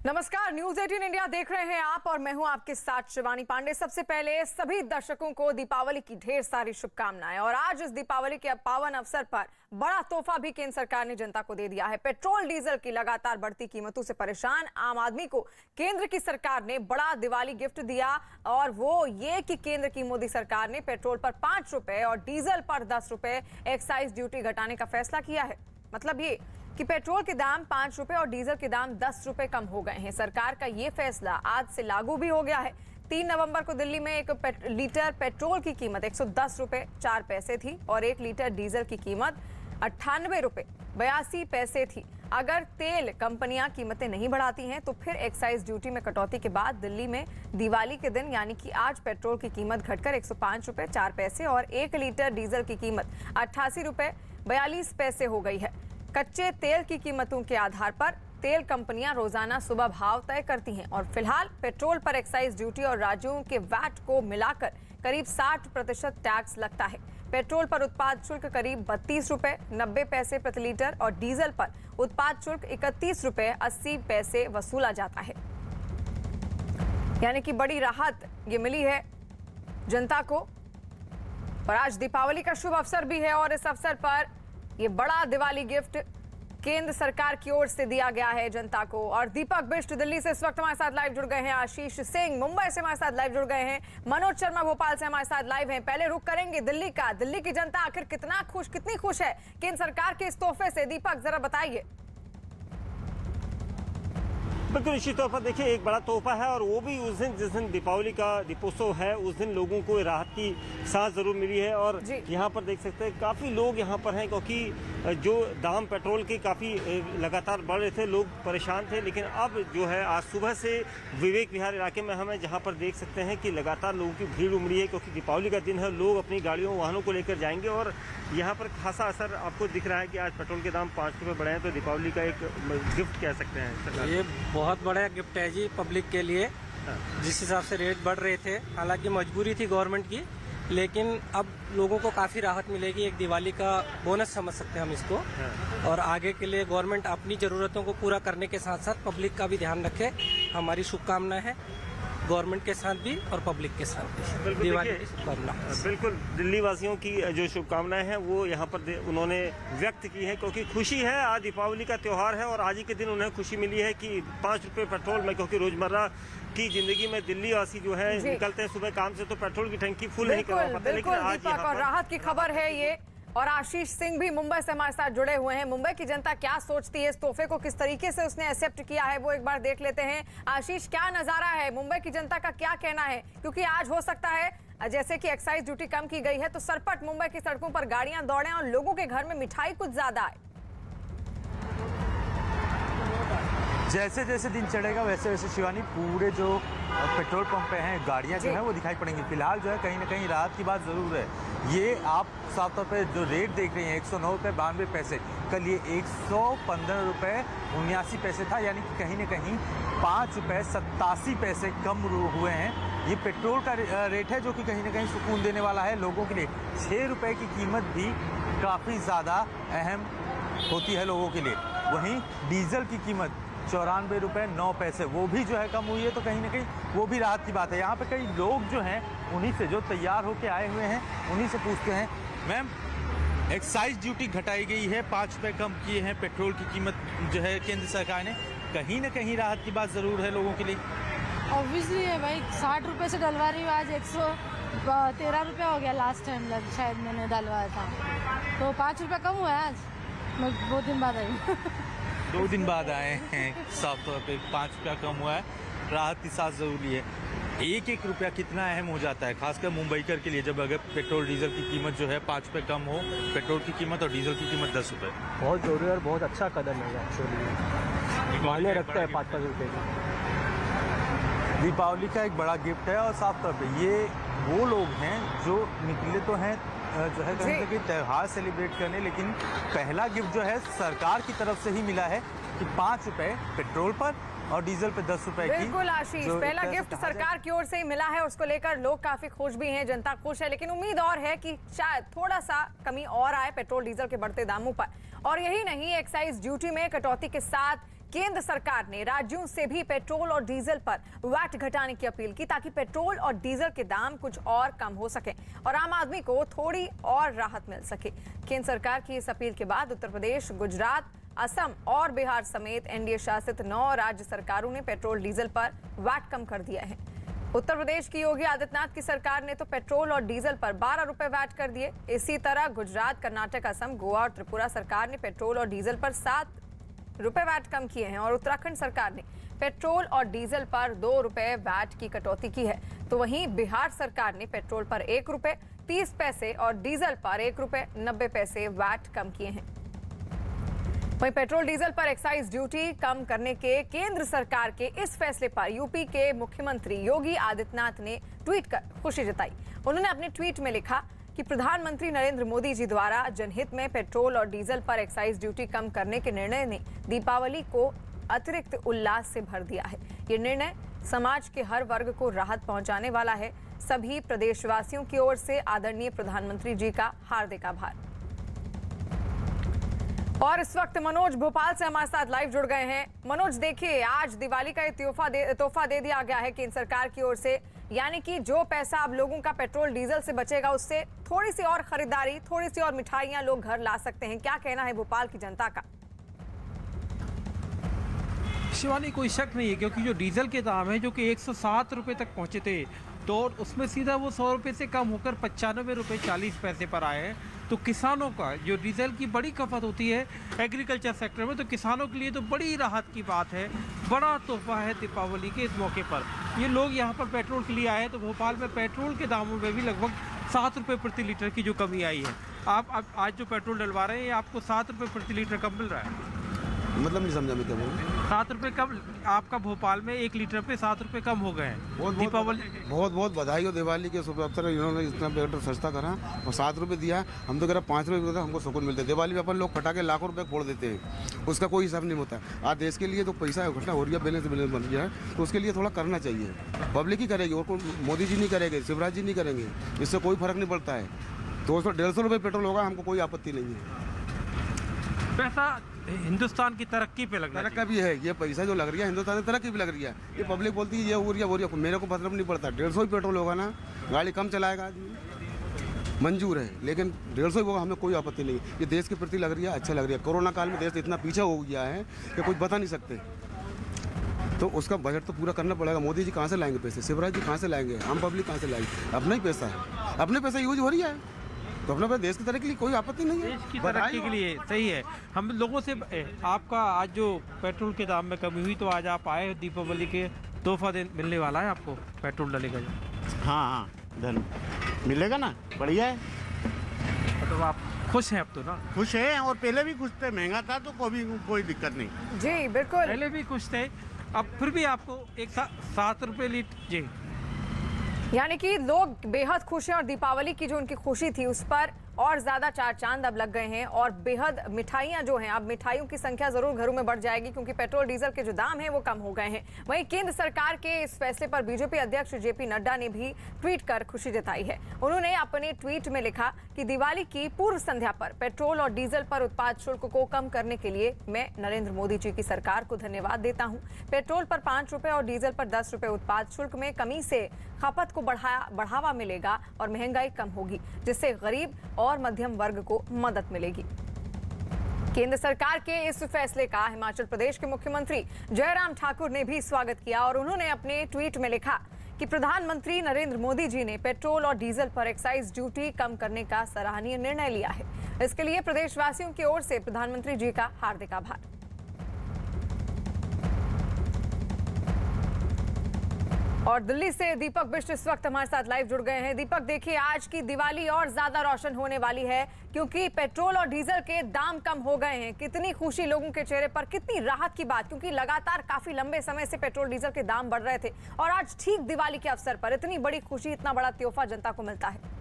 नमस्कार, news 18 India देख रहे हैं आप और मैं हूं आपके साथ शिवानी पांडे। सबसे पहले सभी दर्शकों को दीपावली की ढेर सारी शुभकामनाएं। और आज इस दीपावली के पावन अवसर पर बड़ा तोहफा भी केंद्र सरकार ने जनता को दे दिया है। पेट्रोल डीजल की लगातार बढ़ती कीमतों से परेशान आम आदमी को केंद्र की सरकार ने बड़ा दिवाली गिफ्ट दिया, और वो ये कि केंद्र की मोदी सरकार ने पेट्रोल पर 5 रुपए और डीजल पर 10 रुपए एक्साइज ड्यूटी घटाने का फैसला किया है। मतलब ये कि पेट्रोल के दाम 5 रुपए और डीजल के दाम 10 रुपए कम हो गए हैं। सरकार का ये फैसला आज से लागू भी हो गया है। 3 नवंबर को दिल्ली में 1 लीटर पेट्रोल की कीमत 110 रुपए 4 पैसे थी और 1 लीटर डीजल की कीमत 98 रुपए 82 पैसे थी। अगर तेल कंपनियां कीमतें नहीं बढ़ाती हैं तो फिर एक्साइज ड्यूटी में कटौती के बाद दिल्ली में दिवाली के दिन यानी कि आज पेट्रोल की कीमत घटकर 105 रुपए 4 पैसे और 1 लीटर डीजल की कीमत 88 रुपए 42 पैसे हो गई है। कच्चे तेल की कीमतों के आधार पर तेल कंपनियां रोजाना सुबह भाव तय करती हैं और फिलहाल पेट्रोल पर एक्साइज ड्यूटी और राज्यों के वैट को मिलाकर करीब 60% टैक्स लगता है। पेट्रोल पर उत्पाद शुल्क करीब 32 रुपए 90 पैसे प्रति लीटर और डीजल पर उत्पाद शुल्क 31 रुपए 80 पैसे वसूला जाता है। यानी कि बड़ी राहत ये मिली है जनता को। और आज दीपावली का शुभ अवसर भी है और इस अवसर पर ये बड़ा दिवाली गिफ्ट केंद्र सरकार की ओर से दिया गया है जनता को। और दीपक बिष्ट दिल्ली से इस वक्त हमारे साथ लाइव जुड़ गए हैं, आशीष सिंह मुंबई से हमारे साथ लाइव जुड़ गए हैं, मनोज शर्मा भोपाल से हमारे साथ लाइव हैं। पहले रुक करेंगे दिल्ली का। दिल्ली की जनता आखिर कितनी खुश है केंद्र सरकार के इस तोहफे से? दीपक जरा बताइए। बिल्कुल निश्चित तौर पर देखिए एक बड़ा तोहफा है और वो भी उस दिन जिस दिन दीपावली का दीपोत्सव है उस दिन लोगों को राहत की सांस जरूर मिली है। और यहाँ पर देख सकते हैं काफ़ी लोग यहाँ पर हैं क्योंकि जो दाम पेट्रोल के काफ़ी लगातार बढ़ रहे थे, लोग परेशान थे। लेकिन अब जो है आज सुबह से विवेक विहार इलाके में हमें जहाँ पर देख सकते हैं कि लगातार लोगों की भीड़ उमड़ी है क्योंकि दीपावली का दिन है, लोग अपनी गाड़ियों वाहनों को लेकर जाएंगे और यहाँ पर खासा असर आपको दिख रहा है कि आज पेट्रोल के दाम 5 रुपये बढ़े हैं। तो दीपावली का एक गिफ्ट कह सकते हैं सरकार। ये बहुत बड़ा गिफ्ट है जी पब्लिक के लिए। जिस हिसाब से रेट बढ़ रहे थे, हालांकि मजबूरी थी गवर्नमेंट की, लेकिन अब लोगों को काफ़ी राहत मिलेगी। एक दिवाली का बोनस समझ सकते हैं हम इसको। और आगे के लिए गवर्नमेंट अपनी ज़रूरतों को पूरा करने के साथ साथ पब्लिक का भी ध्यान रखे, हमारी शुभकामनाएं है गवर्नमेंट के साथ भी और पब्लिक के साथ भी। दिवाली की शुभकामनाएं। बिल्कुल दिल्ली वासियों की जो शुभकामनाएं हैं वो यहाँ पर उन्होंने व्यक्त की है क्योंकि खुशी है, आज दीपावली का त्यौहार है और आज ही के दिन उन्हें खुशी मिली है कि 5 रुपये पेट्रोल में, क्योंकि रोजमर्रा की जिंदगी में दिल्ली वासी जो है निकलते हैं सुबह काम से तो पेट्रोल की टंकी फुल नहीं करवा पाते। लेकिन आज दीपक और राहत की खबर है ये। और आशीष सिंह भी मुंबई से हमारे साथ जुड़े हुए हैं। मुंबई की जनता क्या सोचती है, इस तोहफे को किस तरीके से उसने एक्सेप्ट किया है, वो एक बार देख लेते हैं। आशीष, क्या नजारा है, मुंबई की जनता का क्या कहना है? क्योंकि आज हो सकता है जैसे कि एक्साइज ड्यूटी कम की गई है तो सरपट मुंबई की सड़कों पर गाड़ियां दौड़े और लोगों के घर में मिठाई कुछ ज्यादा है। जैसे जैसे दिन चढ़ेगा वैसे वैसे शिवानी पूरे जो पेट्रोल पंप पे हैं गाड़ियां जो है वो दिखाई पड़ेंगी। फिलहाल जो है कहीं ना कहीं राहत की बात ज़रूर है। ये आप साफ तौर पे जो रेट देख रही हैं 109 रुपये 92 पैसे, कल ये 115 रुपये 79 पैसे था, यानी कि कहीं ना कहीं 5 रुपये 87 पैसे कम हुए हैं। ये पेट्रोल का रेट है जो कि कहीं ना कहीं सुकून देने वाला है लोगों के लिए। 6 रुपये की कीमत भी काफ़ी ज़्यादा अहम होती है लोगों के लिए। वहीं डीजल की कीमत 94 रुपये 9 पैसे, वो भी जो है कम हुई है, तो कहीं ना कहीं वो भी राहत की बात है। यहाँ पे कई लोग जो हैं उन्हीं से जो तैयार होके आए हुए हैं उन्हीं से पूछते हैं, मैम एक्साइज ड्यूटी घटाई गई है, 5 रुपये कम किए हैं पेट्रोल की कीमत जो है केंद्र सरकार ने, कहीं ना कहीं राहत की बात ज़रूर है लोगों के लिए। ऑब्वियसली है भाई, 60 रुपये से डलवा रही हूँ, आज 113 रुपये हो गया लास्ट टाइम शायद मैंने डलवाया था, तो 5 रुपये कम हुआ है आज। मैं 2 दिन बाद आई 2 दिन बाद आए हैं, साफ तौर पे 5 रुपया कम हुआ है, राहत की सांस ज़रूरी है। एक रुपया कितना अहम हो जाता है खासकर मुंबईकर के लिए, जब अगर पेट्रोल डीजल की कीमत जो है 5 रुपये कम हो, पेट्रोल की कीमत और डीजल की कीमत 10 रुपये। बहुत ज़रूरी और बहुत अच्छा कदम है एक्चुअली, मायने रखता है 5-5 रुपये की। दीपावली का एक बड़ा गिफ्ट है और साफ तौर पे ये वो लोग हैं जो निकले तो हैं जो है कहीं ना कहीं त्यौहार सेलिब्रेट करने, लेकिन पहला गिफ्ट जो है सरकार की तरफ से ही मिला है कि 5 रुपये पेट्रोल पर और डीजल पे 10 रुपए की। बिल्कुल आशीष, पहला गिफ्ट सरकार की ओर से ही मिला है, उसको लेकर लोग काफी खुश भी हैं, जनता खुश है। लेकिन उम्मीद और है कि शायद थोड़ा सा कमी और आए पेट्रोल डीजल के बढ़ते दामों पर। और यही नहीं, एक्साइज ड्यूटी में कटौती के साथ केंद्र सरकार ने राज्यों से भी पेट्रोल और डीजल पर वैट घटाने की अपील की ताकि पेट्रोल और डीजल के दाम कुछ और कम हो सके और आम आदमी को थोड़ी और राहत मिल सके। केंद्र सरकार की इस अपील के बाद उत्तर प्रदेश, गुजरात, असम और बिहार समेत एनडीए शासित 9 राज्य सरकारों ने पेट्रोल डीजल पर वैट कम कर दिया है। उत्तर प्रदेश की योगी आदित्यनाथ की सरकार ने तो पेट्रोल और डीजल पर 12 रुपए वैट कर दिए। इसी तरह गुजरात, कर्नाटक, असम, गोवा और त्रिपुरा सरकार ने पेट्रोल और डीजल पर 7 रुपए वैट कम किए हैं और उत्तराखंड सरकार ने पेट्रोल और डीजल पर 2 रुपए वैट की कटौती की है। तो वहीं बिहार सरकार ने पेट्रोल पर 1 रुपए 30 पैसे और डीजल पर 1 रुपए 90 पैसे वैट कम किए हैं। वहीं पेट्रोल डीजल पर एक्साइज ड्यूटी कम करने के केंद्र सरकार के इस फैसले पर यूपी के मुख्यमंत्री योगी आदित्यनाथ ने ट्वीट कर खुशी जताई। उन्होंने अपने ट्वीट में लिखा कि प्रधानमंत्री नरेंद्र मोदी जी द्वारा जनहित में पेट्रोल और डीजल पर एक्साइज ड्यूटी कम करने के निर्णय ने दीपावली को अतिरिक्त उल्लास से भर दिया है। ये निर्णय समाज के हर वर्ग को राहत पहुंचाने वाला है। सभी प्रदेशवासियों की ओर से आदरणीय प्रधानमंत्री जी का हार्दिक आभार। और इस वक्त मनोज भोपाल से हमारे साथ लाइव जुड़ गए हैं। मनोज, देखिए आज दिवाली का तोहफा दे दिया गया है केंद्र सरकार की ओर से, यानी कि जो पैसा अब लोगों का पेट्रोल डीजल से बचेगा उससे थोड़ी सी और खरीदारी, थोड़ी सी और मिठाइयां लोग घर ला सकते हैं। क्या कहना है भोपाल की जनता का? शिवानी, कोई शक नहीं है क्योंकि जो डीजल के दाम है जो कि 107 रुपये तक पहुंचे थे तो उसमें सीधा वो 100 रुपये से कम होकर 95 रुपये 40 पैसे पर आए हैं। तो किसानों का जो डीजल की बड़ी खपत होती है एग्रीकल्चर सेक्टर में, तो किसानों के लिए तो बड़ी राहत की बात है, बड़ा तोहफा है दीपावली के इस मौके पर। ये लोग यहाँ पर पेट्रोल के लिए आए हैं तो भोपाल में पेट्रोल के दामों में भी लगभग 7 रुपये प्रति लीटर की जो कमी आई है। आप आज जो पेट्रोल डलवा रहे हैं ये आपको 7 रुपये प्रति लीटर कम मिल रहा है। मतलब नहीं समझा मैं क्या बोल रहा हूँ। 7 रुपये कम आपका भोपाल में 1 लीटर पे 7 रुपये कम हो गए हैं दीपावली। बहुत बहुत बधाई हो दिवाली के शुभ अवसर। इन्होंने इतना पेट्रोल सस्ता करा और 7 रुपये दिया। हम तो कह रहे 5 रुपये देते हमको सुकून मिलता है। दिवाली में अपन लोग पटाखे लाखों रुपये फोड़ देते हैं, उसका कोई हिसाब नहीं होता। आज देश के लिए तो पैसा इकट्ठा हो रही है, बैलेंस बन गया है, तो उसके लिए थोड़ा करना चाहिए। पब्लिक ही करेगी और मोदी जी नहीं करेंगे, शिवराज जी नहीं करेंगे, इससे कोई फर्क नहीं पड़ता है। 200-150 रुपये पेट्रोल होगा, हमको कोई आपत्ति नहीं है। पैसा हिंदुस्तान की तरक्की पे लग रहा है। तरक्की भी है, ये पैसा जो लग रही है हिंदुस्तान में तरक्की भी लग रही है। ये पब्लिक बोलती है ये हो रही है वो रही है, मेरे को मतलब नहीं पड़ता। 150 ही पेट्रोल होगा ना, गाड़ी कम चलाएगा आदमी, मंजूर है, लेकिन 150 ही होगा, हमें कोई आपत्ति नहीं। ये देश के प्रति लग रही है, अच्छा लग रही है। कोरोना काल में देश इतना पीछे हो गया है कि कुछ बता नहीं सकते, तो उसका बजट तो पूरा करना पड़ेगा। मोदी जी कहाँ से लाएंगे पैसे, शिवराज जी कहाँ से लाएंगे, आम पब्लिक कहाँ से लाएंगे? अपना ही पैसा है, अपने पैसा यूज हो रही है, तो अपना देश की तरक्की के लिए कोई आपत्ति नहीं है। देश की तरक्की के लिए सही है। हम लोगों से आपका आज जो पेट्रोल के दाम में कमी हुई तो आज आप आए दीपावली के तोहफा मिलने वाला है आपको, पेट्रोल डलेगा जो। हाँ, धन मिलेगा ना, बढ़िया है। तो आप खुश हैं अब तो ना? खुश है, और पहले भी खुश थे, महंगा था तो कोई दिक्कत नहीं। जी बिल्कुल, पहले भी खुश थे, अब फिर भी आपको 7 रुपये लीटर। जी, यानी कि लोग बेहद खुश हैं और दीपावली की जो उनकी खुशी थी उस पर और ज्यादा 4 चांद अब लग गए हैं और बेहद मिठाइयां जो हैं, अब मिठाइयों की संख्या जरूर घरों में बढ़ जाएगी क्योंकि पेट्रोल डीजल के जो दाम हैं वो कम हो गए हैं। वहीं केंद्र सरकार के इस फैसले पर बीजेपी अध्यक्ष जेपी नड्डा ने भी ट्वीट कर खुशी जताई है। उन्होंने अपने ट्वीट में लिखा कि दिवाली की पूर्व संध्या पर पेट्रोल और डीजल पर उत्पाद शुल्क को कम करने के लिए मैं नरेंद्र मोदी जी की सरकार को धन्यवाद देता हूँ। पेट्रोल पर 5 रुपए और डीजल पर 10 रुपए उत्पाद शुल्क में कमी से खपत को बढ़ावा मिलेगा और महंगाई कम होगी, जिससे गरीब और मध्यम वर्ग को मदद मिलेगी। केंद्र सरकार के इस फैसले का हिमाचल प्रदेश के मुख्यमंत्री जयराम ठाकुर ने भी स्वागत किया और उन्होंने अपने ट्वीट में लिखा कि प्रधानमंत्री नरेंद्र मोदी जी ने पेट्रोल और डीजल पर एक्साइज ड्यूटी कम करने का सराहनीय निर्णय लिया है। इसके लिए प्रदेशवासियों की ओर से प्रधानमंत्री जी का हार्दिक आभार। और दिल्ली से दीपक बिष्ट इस वक्त हमारे साथ लाइव जुड़ गए हैं। दीपक, देखिए आज की दिवाली और ज्यादा रोशन होने वाली है क्योंकि पेट्रोल और डीजल के दाम कम हो गए हैं। कितनी खुशी लोगों के चेहरे पर, कितनी राहत की बात, क्योंकि लगातार काफी लंबे समय से पेट्रोल डीजल के दाम बढ़ रहे थे और आज ठीक दिवाली के अवसर पर इतनी बड़ी खुशी, इतना बड़ा तोहफा जनता को मिलता है।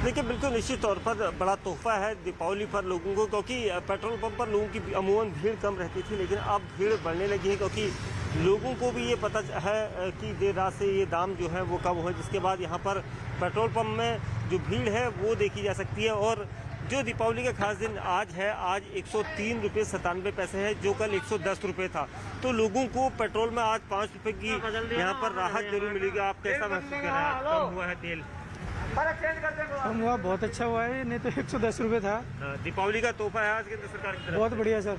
देखिए, बिल्कुल निश्चित तौर पर बड़ा तोहफा है दीपावली पर लोगों को, क्योंकि पेट्रोल पंप पर लोगों की अमूमन भीड़ कम रहती थी, लेकिन अब भीड़ बढ़ने लगी है क्योंकि लोगों को भी ये पता है कि देर रात से ये दाम जो है वो कम हुए, जिसके बाद यहाँ पर पेट्रोल पंप में जो भीड़ है वो देखी जा सकती है। और जो दीपावली का खास दिन आज है, आज 103 रुपये 97 पैसे है, जो कल 110 रुपये था। तो लोगों को पेट्रोल में आज 5 रुपये की यहाँ पर राहत जरूर मिलेगी। आप कैसा महसूस कर रहे हैं? कम हुआ है तेल? कम हुआ, बहुत अच्छा हुआ है, नहीं तो 110 रुपये था। दीपावली का तोहफा है आज केंद्र सरकार की तरफ। बहुत बढ़िया सर,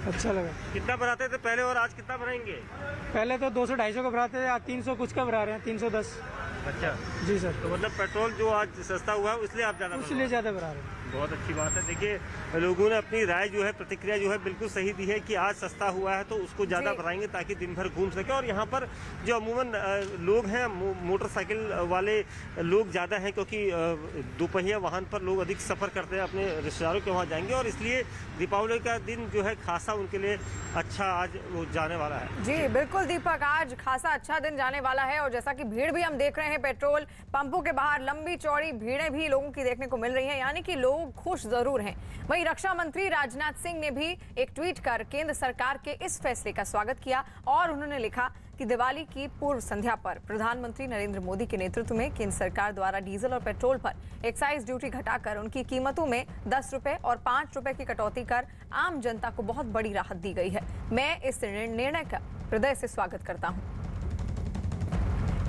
अच्छा लगा। कितना भराते थे पहले और आज कितना भराएंगे? पहले तो 200-250 का भराते थे, आज 300 कुछ का भरा रहे हैं, 310। अच्छा जी सर। तो मतलब पेट्रोल जो आज सस्ता हुआ है इसलिए आप ज़्यादा भरा रहे हैं। बहुत अच्छी बात है। देखिए लोगों ने अपनी राय जो है, प्रतिक्रिया जो है बिल्कुल सही दी है कि आज सस्ता हुआ है तो उसको ज़्यादा भराएंगे ताकि दिन भर घूम सके। और यहाँ पर जो अमूमन लोग हैं, मोटरसाइकिल वाले लोग ज़्यादा हैं, क्योंकि दोपहिया वाहन पर लोग अधिक सफ़र करते हैं, अपने रिश्तेदारों के वहाँ जाएंगे, और इसलिए दीपावली का दिन जो है खासा उनके लिए अच्छा आज वो जाने वाला है। जी बिल्कुल दीपक, आज खासा अच्छा दिन जाने वाला है। और जैसा कि भीड़ भी हम देख रहे हैं, पेट्रोल पंपों के बाहर लंबी चौड़ी भीड़ें भी लोगों की देखने को मिल रही हैं, यानी कि लोग खुश जरूर हैं। वहीं रक्षा मंत्री राजनाथ सिंह ने भी एक ट्वीट कर केंद्र सरकार के इस फैसले का स्वागत किया और उन्होंने लिखा कि दिवाली की पूर्व संध्या पर प्रधानमंत्री नरेंद्र मोदी के नेतृत्व में केंद्र सरकार द्वारा डीजल और पेट्रोल पर एक्साइज ड्यूटी घटाकर उनकी कीमतों में 10 रुपए और 5 रुपए की कटौती कर आम जनता को बहुत बड़ी राहत दी गई है। मैं इस निर्णय का हृदय से स्वागत करता हूं।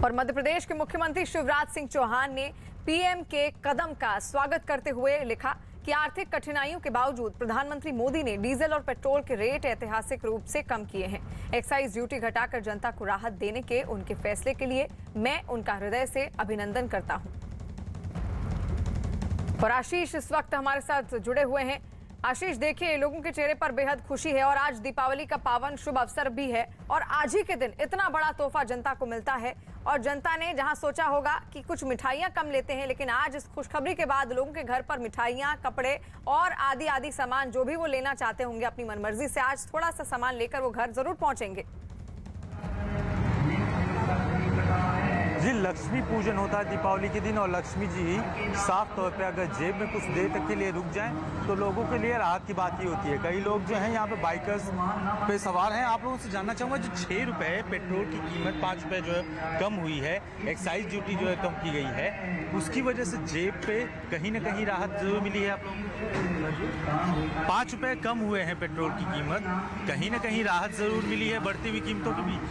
और मध्य प्रदेश के मुख्यमंत्री शिवराज सिंह चौहान ने पीएम के कदम का स्वागत करते हुए लिखा कि आर्थिक कठिनाइयों के बावजूद प्रधानमंत्री मोदी ने डीजल और पेट्रोल के रेट ऐतिहासिक रूप से कम किए हैं। एक्साइज ड्यूटी घटाकर जनता को राहत देने के उनके फैसले के लिए मैं उनका हृदय से अभिनंदन करता हूं। और आशीष इस वक्त हमारे साथ जुड़े हुए हैं। आशीष, देखिए लोगों के चेहरे पर बेहद खुशी है और आज दीपावली का पावन शुभ अवसर भी है और आज ही के दिन इतना बड़ा तोहफा जनता को मिलता है और जनता ने जहां सोचा होगा कि कुछ मिठाइयां कम लेते हैं, लेकिन आज इस खुशखबरी के बाद लोगों के घर पर मिठाइयां, कपड़े और आदि सामान जो भी वो लेना चाहते होंगे अपनी मनमर्जी से, आज थोड़ा सा सामान लेकर वो घर जरूर पहुंचेंगे। जी, लक्ष्मी पूजन होता है दीपावली के दिन और लक्ष्मी जी साफ तौर पे अगर जेब में कुछ देर तक के लिए रुक जाएं तो लोगों के लिए राहत की बात ही होती है। कई लोग जो हैं यहाँ पे बाइकर्स पे सवार हैं। आप लोगों से जानना चाहूँगा, जो 6 रुपये पेट्रोल की कीमत 5 रुपये जो है कम हुई है, एक्साइज ड्यूटी जो है कम की गई है, उसकी वजह से जेब पे कहीं ना कहीं राहत जरूर मिली है आप लोगों को? 5 रुपये कम हुए हैं पेट्रोल की कीमत, कहीं ना कहीं राहत जरूर मिली है बढ़ती हुई कीमतों के बीच।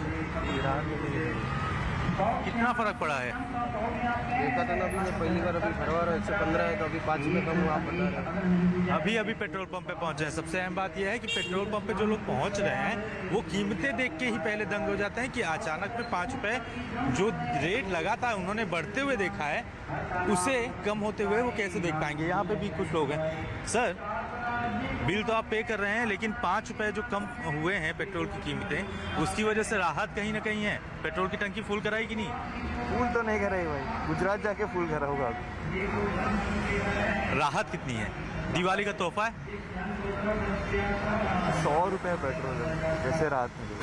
कितना फर्क पड़ा है? देखा था ना, अभी मैं पहली बार अभी भरवा रहा हूँ, 115 है तो अभी 5 रुपये कम हुआ, आप बता रहे हैं। अभी पेट्रोल पंप पे पहुंचे हैं। सबसे अहम बात यह है कि पेट्रोल पंप पे जो लोग पहुंच रहे हैं वो कीमतें देख के ही पहले दंग हो जाते हैं कि अचानक में 5 रुपये जो रेट लगा था उन्होंने बढ़ते हुए देखा है, उसे कम होते हुए वो कैसे देख पाएंगे। यहाँ पे भी कुछ लोग हैं। सर, बिल तो आप पे कर रहे हैं, लेकिन 5 रुपये जो कम हुए हैं पेट्रोल की कीमतें, उसकी वजह से राहत कहीं ना कहीं है। पेट्रोल की टंकी फुल कराई कि नहीं? फुल तो नहीं कराई भाई, गुजरात जाके फुल करा होगा। राहत कितनी है? दिवाली का तोहफा है। 100 रुपये पेट्रोल है, जैसे राहत मिली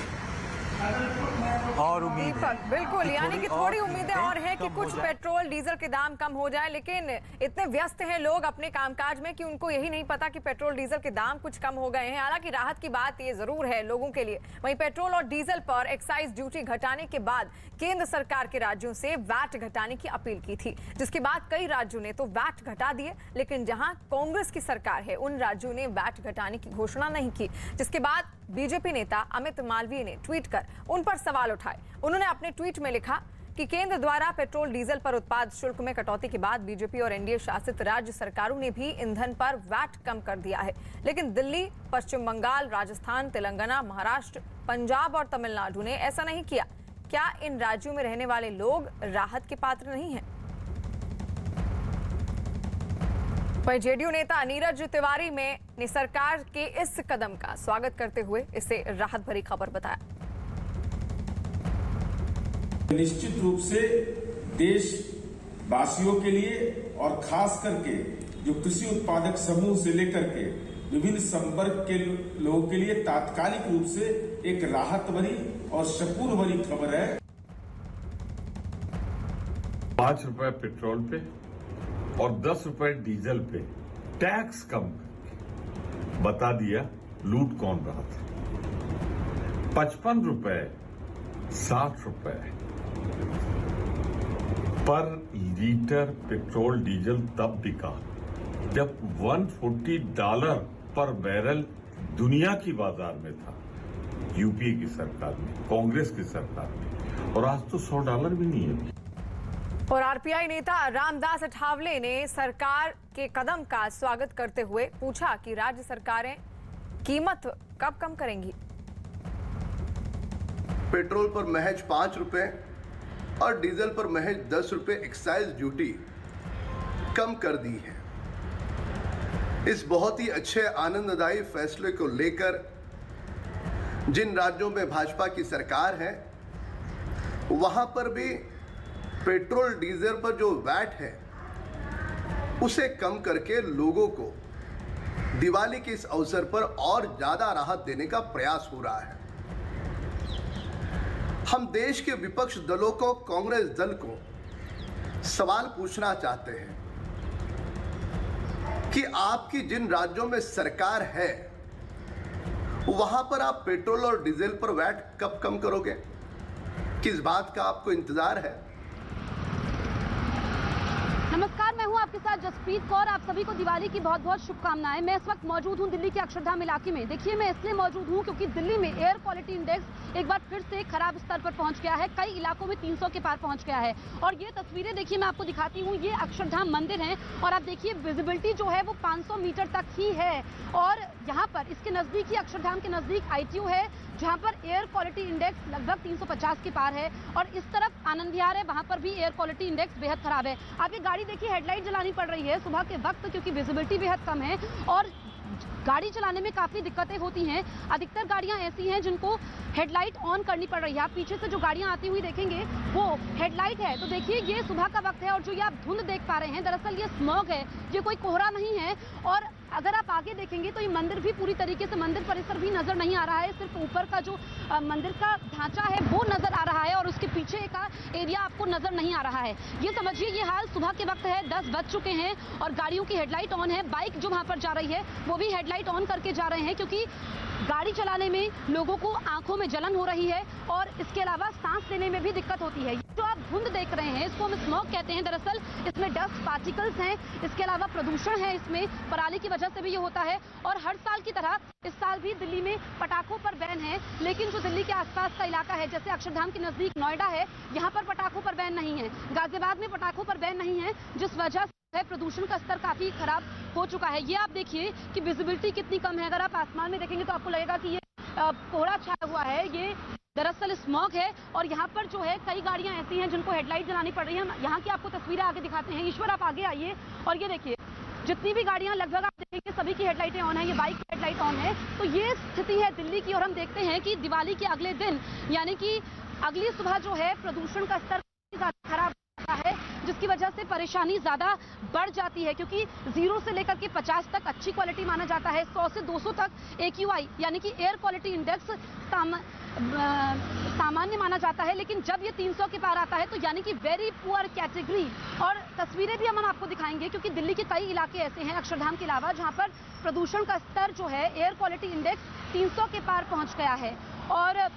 और उम्मीद दीपक, बिल्कुल, यानी कि थोड़ी उम्मीदें और हैं कि कुछ पेट्रोल डीजल के दाम कम हो जाए, लेकिन इतने व्यस्त हैं लोग अपने कामकाज में कि उनको यही नहीं पता कि पेट्रोल डीजल के दाम कुछ कम हो गए हैं। हालांकि राहत की बात ये जरूर है लोगों के लिए। वहीं पेट्रोल और डीजल पर एक्साइज ड्यूटी घटाने के बाद केंद्र सरकार के राज्यों से वैट घटाने की अपील की थी, जिसके बाद कई राज्यों ने तो वैट घटा दिए, लेकिन जहां कांग्रेस की सरकार है उन राज्यों ने वैट घटाने की घोषणा नहीं की, जिसके बाद बीजेपी नेता अमित मालवीय ने ट्वीट कर उन पर सवाल उठाए। उन्होंने अपने ट्वीट में लिखा कि केंद्र द्वारा पेट्रोल डीजल पर उत्पाद शुल्क में कटौती के बाद बीजेपी और एनडीए शासित राज्य सरकारों ने भी ईंधन पर वैट कम कर दिया है, लेकिन दिल्ली, पश्चिम बंगाल, राजस्थान, तेलंगाना, महाराष्ट्र, पंजाब और तमिलनाडु ने ऐसा नहीं किया। क्या इन राज्यों में रहने वाले लोग राहत के पात्र नहीं हैं? वहीं जेडीयू नेता नीरज तिवारी ने सरकार के इस कदम का स्वागत करते हुए इसे राहत भरी खबर बताया। निश्चित रूप से देशवासियों के लिए और खास करके जो कृषि उत्पादक समूह से लेकर के विभिन्न संवर्ग के लोगों के लिए तात्कालिक रूप से एक राहत भरी और सुकून भरी खबर है। 5 रुपए पेट्रोल पे और 10 रुपए डीजल पे टैक्स कम करके बता दिया लूट कौन रहा था। 55 रुपए 60 रुपए पर लीटर पेट्रोल डीजल तब बिका जब $140 पर बैरल दुनिया की बाजार में था, यूपीए की सरकार में, कांग्रेस की सरकार में, और आज तो $100 भी नहीं है। और आरपीआई नेता रामदास अठावले ने सरकार के कदम का स्वागत करते हुए पूछा कि राज्य सरकारें कीमत कब कम करेंगी। पेट्रोल पर महज 5 रुपए और डीजल पर महज 10 रुपए एक्साइज ड्यूटी कम कर दी है। इस बहुत ही अच्छे आनंददायी फैसले को लेकर जिन राज्यों में भाजपा की सरकार है, वहां पर भी पेट्रोल डीजल पर जो वैट है उसे कम करके लोगों को दिवाली के इस अवसर पर और ज्यादा राहत देने का प्रयास हो रहा है। हम देश के विपक्ष दलों को, कांग्रेस दल को सवाल पूछना चाहते हैं कि आपकी जिन राज्यों में सरकार है वहां पर आप पेट्रोल और डीजल पर वैट कब कम करोगे? किस बात का आपको इंतजार है? नमस्कार, मैं हूं आपके साथ जसप्रीत कौर। आप सभी को दिवाली की बहुत बहुत शुभकामनाएं। मैं इस वक्त मौजूद हूं दिल्ली के अक्षरधाम इलाके में। देखिए, मैं इसलिए मौजूद हूं क्योंकि दिल्ली में एयर क्वालिटी इंडेक्स एक बार फिर से खराब स्तर पर पहुंच गया है। कई इलाकों में 300 के पार पहुंच गया है। और ये तस्वीरें देखिए, मैं आपको दिखाती हूँ। ये अक्षरधाम मंदिर है और आप देखिए विजिबिलिटी जो है वो 500 मीटर तक ही है। और यहाँ पर इसके नजदीक ही, अक्षरधाम के नजदीक ITU है, जहां पर एयर क्वालिटी इंडेक्स लगभग 350 के पार है। और इस तरफ आनंद विहार है, वहां पर भी एयर क्वालिटी इंडेक्स बेहद खराब है। आप ये गाड़ी देखिए, हेडलाइट जलानी पड़ रही है सुबह के वक्त क्योंकि विजिबिलिटी बेहद कम है और गाड़ी चलाने में काफी दिक्कतें होती हैं। अधिकतर गाड़ियां ऐसी हैं जिनको हेडलाइट ऑन करनी पड़ रही है। आप पीछे से जो गाड़ियां आती हुई देखेंगे वो हेडलाइट है। तो देखिए, ये सुबह का वक्त है और जो ये आप धुंध देख पा रहे हैं, दरअसल ये स्मॉग है, ये कोई कोहरा नहीं है। और अगर आप आगे देखेंगे तो ये मंदिर भी पूरी तरीके से, मंदिर परिसर भी नजर नहीं आ रहा है। सिर्फ ऊपर का जो मंदिर का ढांचा है वो नजर आ रहा है और उसके पीछे का एरिया आपको नजर नहीं आ रहा है। ये समझिए, ये हाल सुबह के वक्त है, 10 बज चुके हैं और गाड़ियों की हेडलाइट ऑन है। बाइक जो वहां पर जा रही है वो भी हेडलाइट ऑन करके जा रहे हैं क्योंकि गाड़ी चलाने में लोगों को आंखों में जलन हो रही है और इसके अलावा सांस लेने में भी दिक्कत होती है। जो आप धुंध देख रहे हैं इसको हम स्मॉग कहते हैं। दरअसल इसमें डस्ट पार्टिकल्स हैं, इसके अलावा प्रदूषण है, इसमें पराली की वजह से भी ये होता है। और हर साल की तरह इस साल भी दिल्ली में पटाखों पर बैन है, लेकिन जो दिल्ली के आसपास का इलाका है, जैसे अक्षरधाम के नजदीक नोएडा है, यहाँ पर पटाखों पर बैन नहीं है। गाजियाबाद में पटाखों पर बैन नहीं है, जिस वजह से प्रदूषण का स्तर काफी खराब हो चुका है। ये आप देखिए कि विजिबिलिटी कितनी कम है। अगर आप आसमान में देखेंगे तो आपको लगेगा कि ये कोहरा छाया हुआ है, ये दरअसल स्मॉग है। और यहाँ पर जो है कई गाड़ियां ऐसी हैं जिनको हेडलाइट जलानी पड़ रही है। हम यहाँ की आपको तस्वीरें आगे दिखाते हैं। ईश्वर, आप आगे आइए और ये देखिए, जितनी भी गाड़ियां लगभग आप देखेंगे सभी की हेडलाइटें ऑन है। ये बाइक की हेडलाइट ऑन है। तो ये स्थिति है दिल्ली की। और हम देखते हैं कि दिवाली के अगले दिन यानी कि अगली सुबह जो है प्रदूषण का स्तर ज्यादा खराब है, जिसकी वजह से परेशानी ज्यादा बढ़ जाती है क्योंकि 0 से लेकर के 50 तक अच्छी क्वालिटी माना जाता है। 100 से 200 तक AQI यानी कि एयर क्वालिटी इंडेक्स सामान्य माना जाता है। लेकिन जब ये 300 के पार आता है तो यानी कि वेरी पुअर कैटेगरी। और तस्वीरें भी हम आपको दिखाएंगे क्योंकि दिल्ली के कई इलाके ऐसे हैं अक्षरधाम के अलावा जहां पर प्रदूषण का स्तर जो है, एयर क्वालिटी इंडेक्स 300 के पार पहुंच गया है। और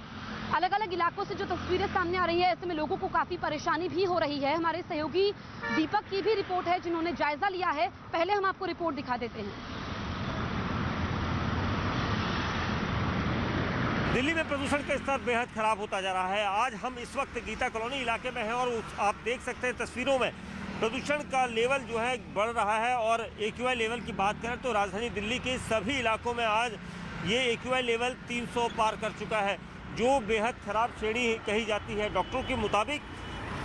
अलग अलग इलाकों से जो तस्वीरें सामने आ रही है, ऐसे में लोगों को काफी परेशानी भी हो रही है। हमारे सहयोगी दीपक की भी रिपोर्ट है जिन्होंने जायजा लिया है। पहले हम आपको रिपोर्ट दिखा देते हैं। दिल्ली में प्रदूषण का स्तर बेहद खराब होता जा रहा है। आज हम इस वक्त गीता कॉलोनी इलाके में हैं और आप देख सकते हैं तस्वीरों में प्रदूषण का लेवल जो है बढ़ रहा है। और AQI लेवल की बात करें तो राजधानी दिल्ली के सभी इलाकों में आज ये AQI लेवल 300 पार कर चुका है, जो बेहद खराब श्रेणी कही जाती है। डॉक्टरों के मुताबिक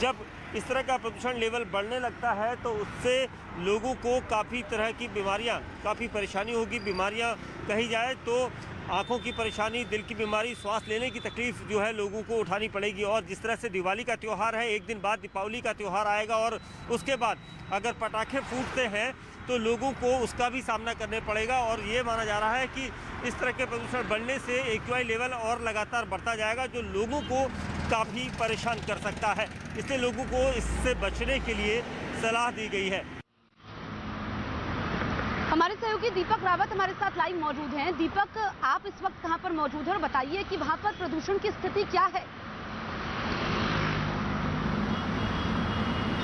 जब इस तरह का प्रदूषण लेवल बढ़ने लगता है तो उससे लोगों को काफ़ी तरह की बीमारियां, काफ़ी परेशानी होगी। बीमारियां कही जाए तो आंखों की परेशानी, दिल की बीमारी, सांस लेने की तकलीफ जो है लोगों को उठानी पड़ेगी। और जिस तरह से दिवाली का त्यौहार है, एक दिन बाद दीपावली का त्यौहार आएगा और उसके बाद अगर पटाखे फूटते हैं तो लोगों को उसका भी सामना करने पड़ेगा। और ये माना जा रहा है कि इस तरह के प्रदूषण बढ़ने से AQI लेवल और लगातार बढ़ता जाएगा, जो लोगों को काफ़ी परेशान कर सकता है। इसलिए लोगों को इससे बचने के लिए सलाह दी गई है। हमारे सहयोगी दीपक रावत हमारे साथ लाइव मौजूद हैं। दीपक, आप इस वक्त कहां पर मौजूद हैं और बताइए कि वहां पर प्रदूषण की स्थिति क्या है?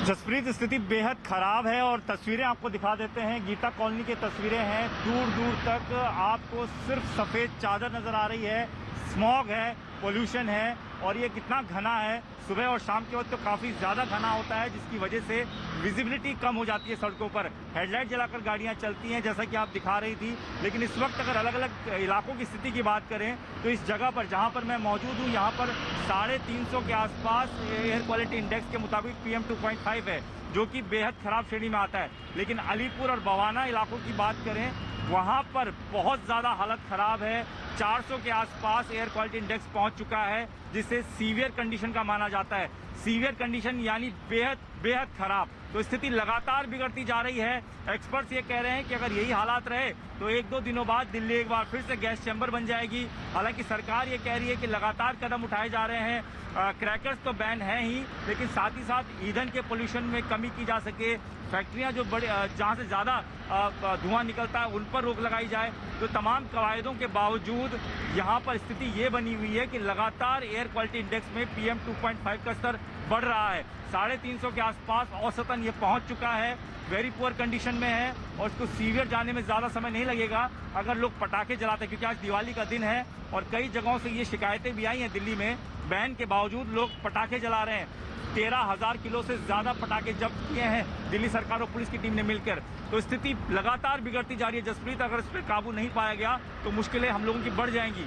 जसप्रीत, स्थिति बेहद खराब है और तस्वीरें आपको दिखा देते हैं। गीता कॉलोनी की तस्वीरें हैं। दूर दूर तक आपको सिर्फ सफ़ेद चादर नज़र आ रही है। स्मॉग है, पोल्यूशन है और ये कितना घना है। सुबह और शाम के वक्त तो काफ़ी ज़्यादा घना होता है, जिसकी वजह से विजिबिलिटी कम हो जाती है सड़कों पर। हेडलाइट जलाकर गाड़ियाँ चलती हैं, जैसा कि आप दिखा रही थी। लेकिन इस वक्त अगर अलग अलग इलाकों की स्थिति की बात करें तो इस जगह पर जहाँ पर मैं मौजूद हूँ, यहाँ पर 350 के आसपास एयर क्वालिटी इंडेक्स के मुताबिक PM 2.5 है, जो कि बेहद ख़राब श्रेणी में आता है। लेकिन अलीपुर और बवाना इलाकों की बात करें, वहाँ पर बहुत ज़्यादा हालत ख़राब है। 400 के आसपास एयर क्वालिटी इंडेक्स पहुँच चुका है, जिसे सीवियर कंडीशन का माना जाता है। सीवियर कंडीशन यानी बेहद बेहद ख़राब। तो स्थिति लगातार बिगड़ती जा रही है। एक्सपर्ट्स ये कह रहे हैं कि अगर यही हालात रहे तो 1-2 दिनों बाद दिल्ली एक बार फिर से गैस चैम्बर बन जाएगी। हालांकि सरकार ये कह रही है कि लगातार कदम उठाए जा रहे हैं। क्रैकर्स तो बैन है ही, लेकिन साथ ही साथ ईंधन के पोल्यूशन में कमी की जा सके, फैक्ट्रियां जो बड़े जहां से ज़्यादा धुआं निकलता है उन पर रोक लगाई जाए। तो तमाम कवायदों के बावजूद यहाँ पर स्थिति ये बनी हुई है कि लगातार एयर क्वालिटी इंडेक्स में PM 2.5 का स्तर बढ़ रहा है। 350 के आसपास औसतन ये पहुँच चुका है। वेरी पुअर कंडीशन में है और इसको सीवियर जाने में ज़्यादा समय नहीं लगेगा अगर लोग पटाखे जलाते हैं, क्योंकि आज दिवाली का दिन है और कई जगहों से ये शिकायतें भी आई हैं। दिल्ली में बैन के बावजूद लोग पटाखे जला रहे हैं। 13,000 किलो से ज़्यादा पटाखे जब्त किए हैं दिल्ली सरकार और पुलिस की टीम ने मिलकर। तो स्थिति लगातार बिगड़ती जा रही है। जसप्रीत, अगर इस पर काबू नहीं पाया गया तो मुश्किलें हम लोगों की बढ़ जाएंगी।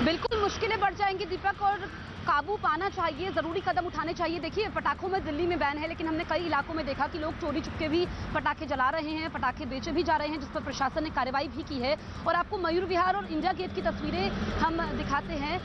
बिल्कुल मुश्किलें बढ़ जाएंगी दीपक, और काबू पाना चाहिए, ज़रूरी कदम उठाने चाहिए। देखिए, पटाखों में दिल्ली में बैन है, लेकिन हमने कई इलाकों में देखा कि लोग चोरी चुपके भी पटाखे जला रहे हैं, पटाखे बेचे भी जा रहे हैं, जिस पर प्रशासन ने कार्रवाई भी की है। और आपको मयूर विहार और इंडिया गेट की तस्वीरें हम दिखाते हैं,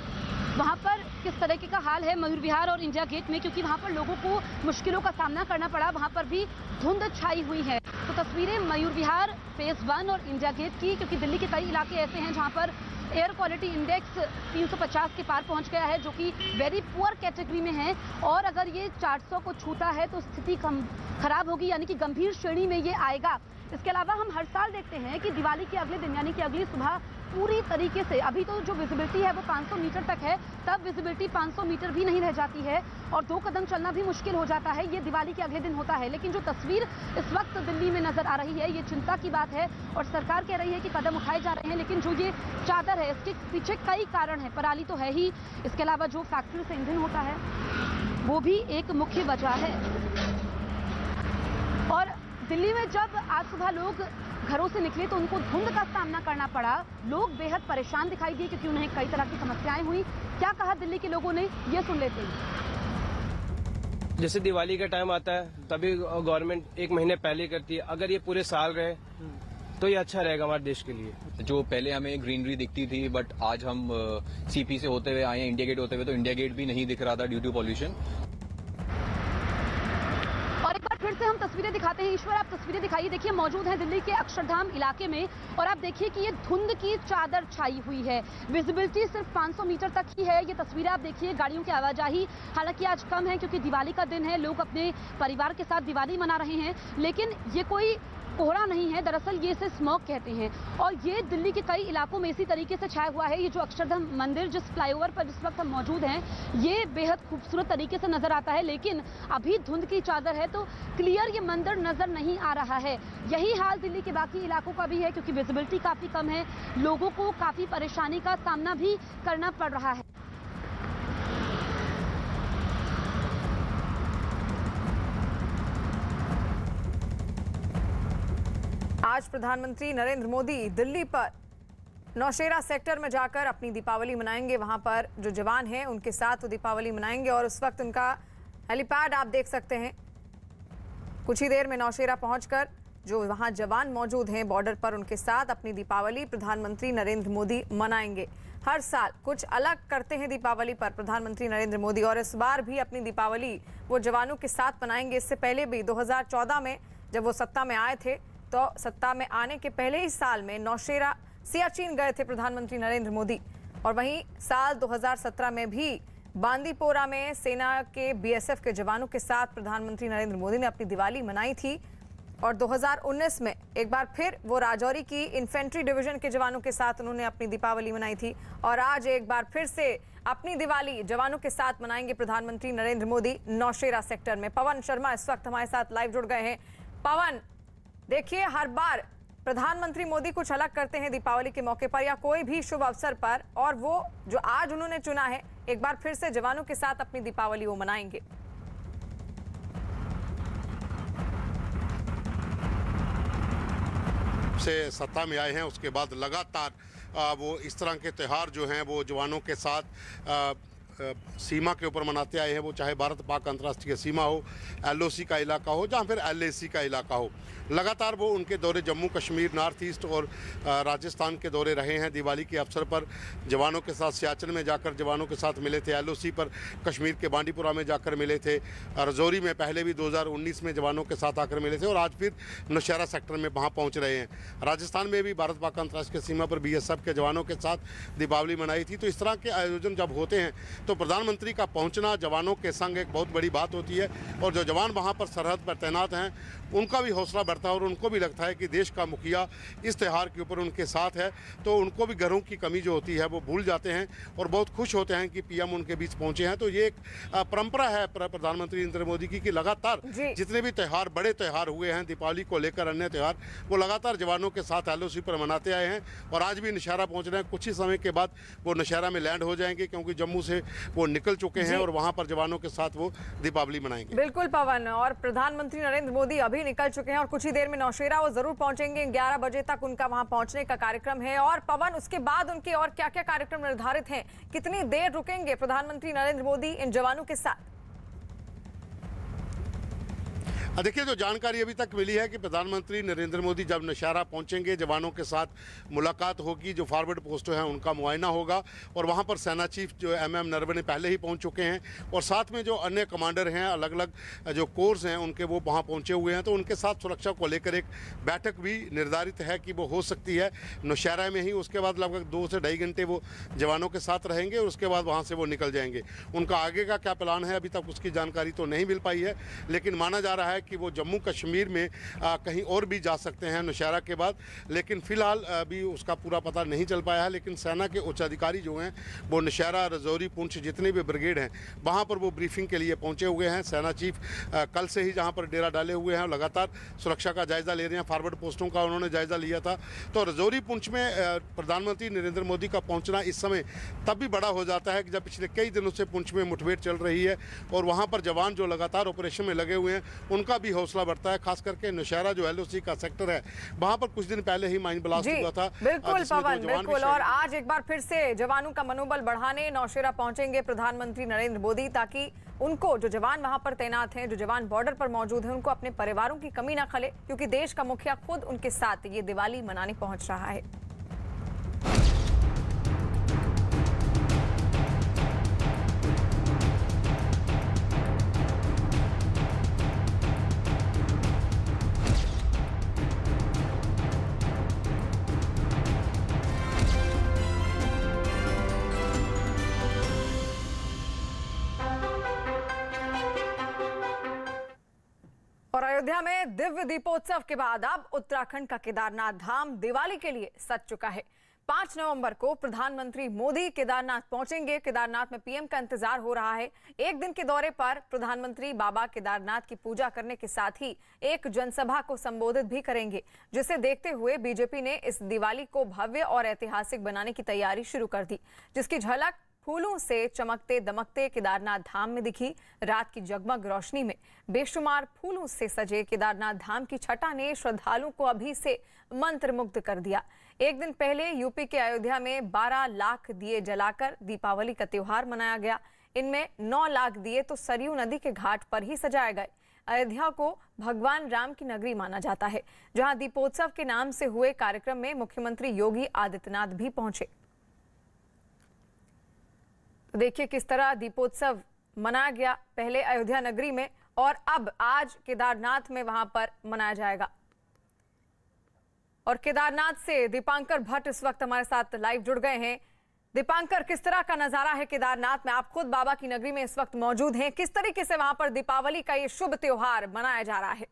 वहाँ पर किस तरीके का हाल है मयूर विहार और इंडिया गेट में, क्योंकि वहाँ पर लोगों को मुश्किलों का सामना करना पड़ा। वहाँ पर भी धुंध छाई हुई है। तो तस्वीरें मयूर विहार फेज 1 और इंडिया गेट की, क्योंकि दिल्ली के कई इलाके ऐसे हैं जहाँ पर एयर क्वालिटी इंडेक्स 350 के पार पहुंच गया है, जो कि वेरी पुअर कैटेगरी में है। और अगर ये 400 को छूता है तो स्थिति खराब होगी, यानी कि गंभीर श्रेणी में ये आएगा। इसके अलावा हम हर साल देखते हैं कि दिवाली के अगले दिन यानी कि अगली सुबह पूरी तरीके से, अभी तो जो विजिबिलिटी है वो 500 मीटर तक है, तब विजिबिलिटी 500 मीटर भी नहीं रह जाती है और 2 कदम चलना भी मुश्किल हो जाता है। ये दिवाली के अगले दिन होता है। लेकिन जो तस्वीर इस वक्त दिल्ली में नजर आ रही है, ये चिंता की बात है और सरकार कह रही है कि कदम उठाए जा रहे हैं। लेकिन जो ये चादर है, इसके पीछे कई कारण है। पराली तो है ही, इसके अलावा जो फैक्ट्री से ईंधन होता है वो भी एक मुख्य वजह है। और दिल्ली में जब आज सुबह लोग घरों से निकले तो उनको धुंध का सामना करना पड़ा। लोग बेहद परेशान दिखाई दिए क्योंकि उन्हें कई तरह की समस्याएं हुई। क्या कहा दिल्ली के लोगों ने, ये सुन लेते हैं। जैसे दिवाली का टाइम आता है तभी गवर्नमेंट 1 महीने पहले करती है। अगर ये पूरे साल रहे तो ये अच्छा रहेगा हमारे देश के लिए। जो पहले हमें ग्रीनरी दिखती थी, बट आज हम CP से होते हुए आए हैं, इंडिया गेट होते हुए, तो इंडिया गेट भी नहीं दिख रहा था ड्यू टू पॉल्यूशन। और एक बार फिर से हम तस्वीरें दिखाते हैं। ईश्वर, आप तस्वीरें दिखाइए। देखिए, मौजूद है दिल्ली के अक्षरधाम इलाके में और आप देखिए कि ये धुंध की चादर छाई हुई है। विजिबिलिटी सिर्फ 500 मीटर तक ही है। ये तस्वीरें आप देखिए, गाड़ियों की आवाजाही हालांकि आज कम है क्योंकि दिवाली का दिन है, लोग अपने परिवार के साथ दिवाली मना रहे हैं। लेकिन ये कोई कोहरा नहीं है, दरअसल ये इसे स्मॉग कहते हैं। और ये दिल्ली के कई इलाकों में इसी तरीके से छाया हुआ है। ये जो अक्षरधाम मंदिर जिस फ्लाईओवर पर जिस वक्त हम मौजूद हैं, ये बेहद खूबसूरत तरीके से नजर आता है। लेकिन अभी धुंध की चादर है तो क्लियर ये मंदिर नजर नहीं आ रहा है। यही हाल दिल्ली के बाकी इलाकों का भी है क्योंकि विजिबिलिटी काफी कम है। लोगों को काफी परेशानी का सामना भी करना पड़ रहा है। आज प्रधानमंत्री नरेंद्र मोदी दिल्ली पर नौशेरा सेक्टर में जाकर अपनी दीपावली मनाएंगे। वहां पर जो जवान हैं उनके साथ वो दीपावली मनाएंगे और उस वक्त उनका हेलीपैड आप देख सकते हैं। कुछ ही देर में नौशेरा पहुंचकर जो वहां जवान मौजूद हैं बॉर्डर पर, उनके साथ अपनी दीपावली प्रधानमंत्री नरेंद्र मोदी मनाएंगे। हर साल कुछ अलग करते हैं दीपावली पर प्रधानमंत्री नरेंद्र मोदी और इस बार भी अपनी दीपावली वो जवानों के साथ मनाएंगे। इससे पहले भी 2014 में जब वो सत्ता में आए थे तो सत्ता में आने के पहले ही साल में नौशेरा सियाचिन गए थे प्रधानमंत्री नरेंद्र मोदी। और वहीं साल 2017 में भी बांदीपोरा में सेना के BSF के जवानों के साथ प्रधानमंत्री नरेंद्र मोदी ने अपनी दिवाली मनाई थी। और 2019 में एक बार फिर वो राजौरी की इन्फेंट्री डिवीजन के जवानों के साथ उन्होंने अपनी दीपावली मनाई थी और आज एक बार फिर से अपनी दिवाली जवानों के साथ मनाएंगे प्रधानमंत्री नरेंद्र मोदी नौशेरा सेक्टर में। पवन शर्मा इस वक्त हमारे साथ लाइव जुड़ गए हैं। पवन, देखिए हर बार प्रधानमंत्री मोदी कुछ अलग करते हैं दीपावली के मौके पर या कोई भी शुभ अवसर पर, और वो जो आज उन्होंने चुना है एक बार फिर से जवानों के साथ अपनी दीपावली वो मनाएंगे। से सत्ता में आए हैं उसके बाद लगातार वो इस तरह के त्यौहार जो हैं वो जवानों के साथ सीमा के ऊपर मनाते आए हैं। वो चाहे भारत पाक अंतर्राष्ट्रीय सीमा हो, LOC का इलाका हो, जहाँ फिर LAC का इलाका हो, लगातार वो उनके दौरे जम्मू कश्मीर, नॉर्थ ईस्ट और राजस्थान के दौरे रहे हैं। दिवाली के अवसर पर जवानों के साथ सियाचिन में जाकर जवानों के साथ मिले थे, LOC पर कश्मीर के बांडीपुरा में जाकर मिले थे, राजौरी में पहले भी 2019 में जवानों के साथ आकर मिले थे और आज फिर नौशेरा सेक्टर में वहाँ पहुँच रहे हैं। राजस्थान में भी भारत पाक अंतर्राष्ट्रीय सीमा पर BSF के जवानों के साथ दीपावली मनाई थी। तो इस तरह के आयोजन जब होते हैं तो प्रधानमंत्री का पहुंचना जवानों के संग एक बहुत बड़ी बात होती है और जो जवान वहां पर सरहद पर तैनात हैं उनका भी हौसला बढ़ता है और उनको भी लगता है कि देश का मुखिया इस त्यौहार के ऊपर उनके साथ है, तो उनको भी घरों की कमी जो होती है वो भूल जाते हैं और बहुत खुश होते हैं कि PM उनके बीच पहुंचे हैं। तो ये एक परंपरा है प्रधानमंत्री नरेंद्र मोदी की कि लगातार जितने भी त्यौहार, बड़े त्यौहार हुए हैं दीपावली को लेकर, अन्य त्यौहार, वो लगातार जवानों के साथ LOC पर मनाते आए हैं और आज भी नौशेरा पहुँच रहे हैं। कुछ ही समय के बाद वो नौशेरा में लैंड हो जाएंगे क्योंकि जम्मू से वो निकल चुके हैं और वहां पर जवानों के साथ वो दीपावली मनाएंगे। बिल्कुल पवन, और प्रधानमंत्री नरेंद्र मोदी अभी निकल चुके हैं और कुछ ही देर में नौशेरा वो जरूर पहुंचेंगे। 11 बजे तक उनका वहां पहुंचने का कार्यक्रम है। और पवन, उसके बाद उनके और क्या क्या कार्यक्रम निर्धारित हैं? कितनी देर रुकेंगे प्रधानमंत्री नरेंद्र मोदी इन जवानों के साथ? देखिए, जो जानकारी अभी तक मिली है कि प्रधानमंत्री नरेंद्र मोदी जब नौशेरा पहुंचेंगे जवानों के साथ मुलाकात होगी, जो फॉरवर्ड पोस्टें हैं उनका मुआयना होगा और वहां पर सेना चीफ जो MM नरवणे पहले ही पहुंच चुके हैं और साथ में जो अन्य कमांडर हैं, अलग अलग जो कोर्स हैं उनके, वो वहां पहुंचे हुए हैं। तो उनके साथ सुरक्षा को लेकर एक बैठक भी निर्धारित है कि वो हो सकती है नौशेरा में ही। उसके बाद लगभग 2 से 2.5 घंटे वो जवानों के साथ रहेंगे और उसके बाद वहाँ से वो निकल जाएंगे। उनका आगे का क्या प्लान है अभी तक उसकी जानकारी तो नहीं मिल पाई है, लेकिन माना जा रहा है कि वो जम्मू कश्मीर में कहीं और भी जा सकते हैं नौशेरा के बाद, लेकिन फिलहाल अभी उसका पूरा पता नहीं चल पाया है। लेकिन सेना के उच्च अधिकारी जो हैं वो नौशेरा, राजौरी, पुंछ जितने भी ब्रिगेड हैं वहाँ पर वो ब्रीफिंग के लिए पहुँचे हुए हैं। सेना चीफ कल से ही जहाँ पर डेरा डाले हुए हैं, लगातार सुरक्षा का जायजा ले रहे हैं। फॉरवर्ड पोस्टों का उन्होंने जायजा लिया था। तो राजौरी, पुंछ में प्रधानमंत्री नरेंद्र मोदी का पहुँचना इस समय तब भी बड़ा हो जाता है कि जब पिछले कई दिनों से पुंछ में मुठभेड़ चल रही है और वहाँ पर जवान जो लगातार ऑपरेशन में लगे हुए हैं उनका भी हौसला बढ़ता है। खास करके नौशेरा जो LOC का सेक्टर है वहां पर कुछ दिन पहले ही माइन ब्लास्ट हुआ था। बिल्कुल पवन, बिल्कुल। और आज एक बार फिर से जवानों का मनोबल बढ़ाने नौशेरा पहुंचेंगे प्रधानमंत्री नरेंद्र मोदी, ताकि उनको, जो जवान वहां पर तैनात हैं, जो जवान बॉर्डर पर मौजूद हैं, उनको अपने परिवारों की कमी ना खले, क्योंकि देश का मुखिया खुद उनके साथ ये दिवाली मनाने पहुंच रहा है। और अयोध्या में दिव्य दीपोत्सव के बाद अब उत्तराखंड का केदारनाथ धाम दिवाली के लिए सज चुका है। 5 नवंबर को प्रधानमंत्री मोदी केदारनाथ पहुंचेंगे। केदारनाथ में PM का इंतजार हो रहा है। एक दिन के दौरे पर प्रधानमंत्री बाबा केदारनाथ की पूजा करने के साथ ही एक जनसभा को संबोधित भी करेंगे, जिसे देखते हुए बीजेपी ने इस दिवाली को भव्य और ऐतिहासिक बनाने की तैयारी शुरू कर दी, जिसकी झलक फूलों से चमकते दमकते केदारनाथ धाम में दिखी। रात की जगमग रोशनी में बेशुमार फूलों से सजे केदारनाथ धाम की छटा ने श्रद्धालुओं को अभी से मंत्रमुग्ध कर दिया। एक दिन पहले यूपी के अयोध्या में 12 लाख दिए जलाकर दीपावली का त्योहार मनाया गया। इनमें 9 लाख दिए तो सरयू नदी के घाट पर ही सजाए गए। अयोध्या को भगवान राम की नगरी माना जाता है, जहां दीपोत्सव के नाम से हुए कार्यक्रम में मुख्यमंत्री योगी आदित्यनाथ भी पहुंचे। देखिए किस तरह दीपोत्सव मनाया गया, पहले अयोध्या नगरी में और अब आज केदारनाथ में वहां पर मनाया जाएगा। और केदारनाथ से दीपांकर भट्ट इस वक्त हमारे साथ लाइव जुड़ गए हैं। दीपांकर, किस तरह का नजारा है केदारनाथ में? आप खुद बाबा की नगरी में इस वक्त मौजूद हैं, किस तरीके से वहां पर दीपावली का ये शुभ त्योहार मनाया जा रहा है?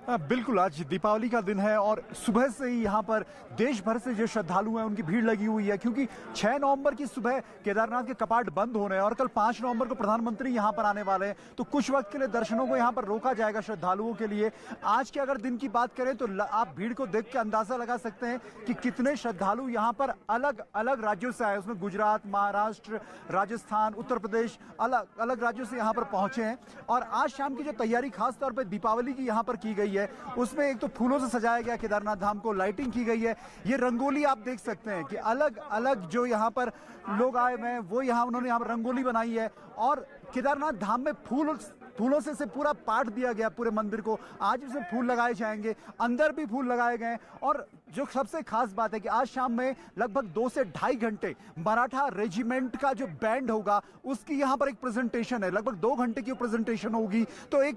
बिल्कुल, आज दीपावली का दिन है और सुबह से ही यहाँ पर देश भर से जो श्रद्धालु हैं उनकी भीड़ लगी हुई है, क्योंकि 6 नवंबर की सुबह केदारनाथ के कपाट बंद होने हैं और कल 5 नवंबर को प्रधानमंत्री यहाँ पर आने वाले हैं, तो कुछ वक्त के लिए दर्शनों को यहाँ पर रोका जाएगा श्रद्धालुओं के लिए। आज के अगर दिन की बात करें तो आप भीड़ को देख के अंदाजा लगा सकते हैं कि कितने श्रद्धालु यहाँ पर अलग अलग राज्यों से आए, उसमें गुजरात, महाराष्ट्र, राजस्थान, उत्तर प्रदेश, अलग अलग राज्यों से यहाँ पर पहुंचे हैं। और आज शाम की जो तैयारी खास तौर पर दीपावली की यहाँ पर की गई है, उसमें एक तो फूलों से सजाया गया केदारनाथ धाम को, लाइटिंग की गई है। ये रंगोली आप देख सकते हैं कि अलग अलग जो यहाँ पर लोग आए हुए हैं वो उन्होंने यहाँ पर रंगोली बनाई है। और केदारनाथ धाम में फूलों से पूरा पाट दिया गया पूरे मंदिर को। आज इसमें फूल लगाए जाएंगे, अंदर भी फूल लगाए गए। और जो सबसे खास बात है कि आज शाम में लगभग 2 से ढाई घंटे मराठा रेजिमेंट का जो बैंड होगा उसकी यहाँ पर एक प्रेजेंटेशन है, लगभग 2 घंटे की प्रेजेंटेशन होगी। तो एक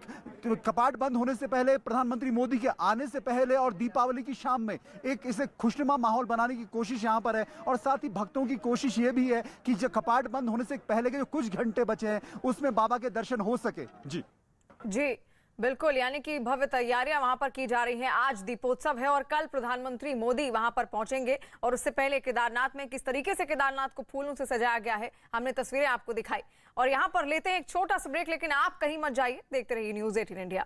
कपाट बंद होने से पहले, प्रधानमंत्री मोदी के आने से पहले और दीपावली की शाम में एक इसे खुशनुमा माहौल बनाने की कोशिश यहाँ पर है। और साथ ही भक्तों की कोशिश ये भी है कि जो कपाट बंद होने से पहले के जो कुछ घंटे बचे हैं उसमें बाबा के दर्शन हो सके। जी बिल्कुल, यानी कि भव्य तैयारियां वहां पर की जा रही हैं। आज दीपोत्सव है और कल प्रधानमंत्री मोदी वहां पर पहुंचेंगे और उससे पहले केदारनाथ में किस तरीके से केदारनाथ को फूलों से सजाया गया है हमने तस्वीरें आपको दिखाई। और यहां पर लेते हैं एक छोटा सा ब्रेक, लेकिन आप कहीं मत जाइए, देखते रहिए न्यूज़ 18 इंडिया।